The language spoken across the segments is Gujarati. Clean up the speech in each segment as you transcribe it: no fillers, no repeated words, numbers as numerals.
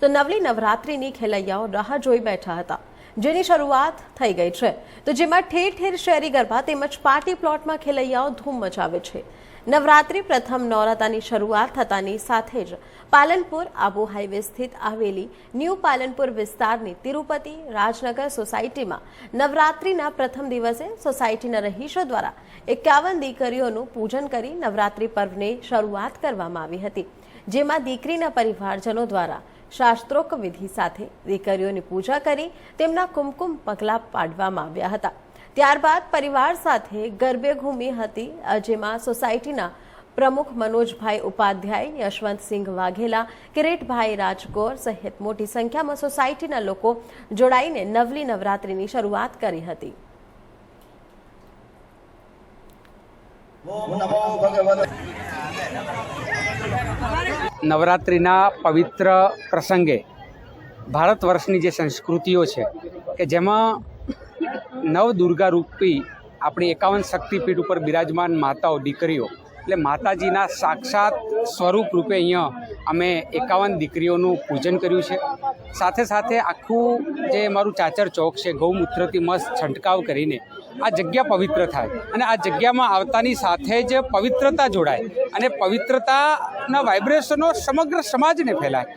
તો નવલી નવરાત્રિની ખેલૈયાઓ રાહ જોઈ બેઠા હતા, જેની શરૂઆત થઈ ગઈ છે। તો જેમાં ઠેર ઠેર શહેરી ગરબા તેમજ પાર્ટી પ્લોટમાં ખેલૈયાઓ ધૂમ મચાવે છે। નવરાત્રિ પ્રથમ નવરાત્રાની શરૂઆત થતાની સાથે જ પાલનપુર આબુ હાઈવે સ્થિત આવેલી ન્યૂ પાલનપુર વિસ્તારની તિરુપતિ રાજનગર સોસાયટીમાં નવરાત્રિના પ્રથમ દિવસે સોસાયટીના રહીશો દ્વારા 51 દીકરીઓનું પૂજન કરી નવરાત્રિ પર્વની શરૂઆત કરવામાં આવી હતી, જેમાં દીકરીના પરિવારજનો દ્વારા શાસ્ત્રોક્ત વિધિ સાથે દીકરીઓની પૂજા કરી તેમના કુમકુમ પગલા પાડવામાં આવ્યા હતા। ત્યારબાદ પરિવાર સાથે ગરબે ઘૂમી હતી, જેમાં સોસાયટીના પ્રમુખ મનોજભાઈ ઉપાધ્યાય, યશવંતસિંહ વાઘેલા, કિરીટભાઈ રાજગોર સહિત મોટી સંખ્યામાં સોસાયટીના લોકો જોડાઈને નવલી નવરાત્રિની શરૂઆત કરી હતી। નવરાત્રિના પવિત્ર પ્રસંગે ભારત વર્ષની જે સંસ્કૃતિઓ છે કે જેમાં નવ દુર્ગા રૂપી આપણી 51 શક્તિપીઠ ઉપર બિરાજમાન માતાઓ દીકરીઓ એટલે માતાજીના સાક્ષાત સ્વરૂપ રૂપે અહીંયા અમે 51 દીકરીઓનું પૂજન કર્યું છે। સાથે સાથે આખું જે મારું ચાચર ચોક છે ગૌમૂત્રથી મસ્ત છંટકાવ કરીને આ જગ્યા પવિત્ર થાય અને આ જગ્યામાં આવતાની સાથે જ પવિત્રતા જોડાય અને પવિત્રતાના વાઇબ્રેશનો સમગ્ર સમાજને ફેલાય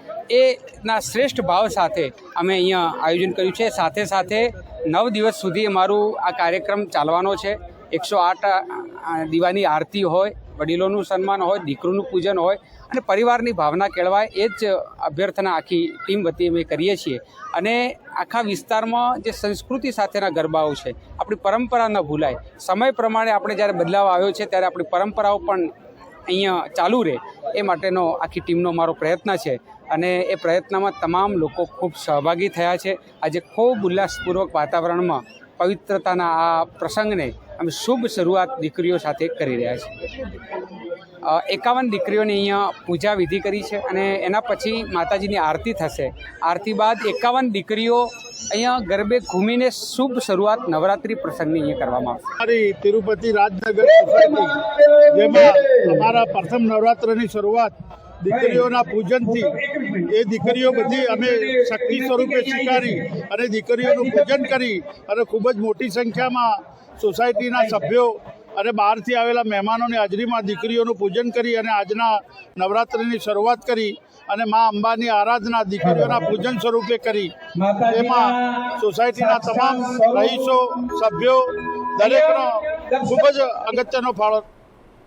એના શ્રેષ્ઠ ભાવ સાથે અમે અહીંયા આયોજન કર્યું છે। સાથે સાથે 9 દિવસ સુધી અમારું આ કાર્યક્રમ ચાલવાનો છે। 108 દીવાની આરતી હોય, વડીલોનું સન્માન હોય, દીકરીનું પૂજન હોય અને પરિવારની ભાવના કેળવાય એ જ અભ્યર્થના આખી ટીમ વતી અમે કરીએ છીએ। અને આખા વિસ્તારમાં જે સંસ્કૃતિ સાથેના ગરબાઓ છે, આપણી પરંપરા ન ભૂલાય, સમય પ્રમાણે આપણે જ્યારે બદલાવ આવ્યો છે ત્યારે આપણી પરંપરાઓ પણ અહીંયા ચાલુ રહે એ માટેનો આખી ટીમનો મારો પ્રયત્ન છે અને એ પ્રયત્નમાં તમામ લોકો ખૂબ સહભાગી થયા છે। આજે ખૂબ ઉલ્લાસપૂર્વક વાતાવરણમાં પવિત્રતાના આ પ્રસંગને અમે શુભ શરૂઆત દીકરીઓ સાથે કરી રહ્યા છીએ। 51 દીકરીઓની અહીંયા પૂજા વિધિ કરી છે અને એના પછી માતાજીની આરતી થશે। આરતી બાદ 51 દીકરીઓ અહીંયા ગરબે ઘૂમીને શુભ શરૂઆત નવરાત્રિ પ્રસંગની અહીંયા કરવામાં આવશે। તિરુપતિ રાજનગર સોસાયટી જેમાં અમારા પ્રથમ નવરાત્રિની શરૂઆત દીકરીઓના પૂજનથી એ દીકરીઓ બધી અમે શક્તિ સ્વરૂપે સ્વીકારી અને દીકરીઓનું પૂજન કરી અને ખૂબ જ મોટી સંખ્યામાં સોસાયટીના સભ્યો અને બહારથી આવેલા મહેમાનોની હાજરીમાં દીકરીઓનું પૂજન કરી અને આજના નવરાત્રિની શરૂઆત કરી અને મા અંબાની આરાધના દીકરીઓના પૂજન સ્વરૂપે કરી। એમાં સોસાયટીના તમામ રહીશો, સભ્યો દરેકનો ખૂબ જ અગત્યનો ફાળો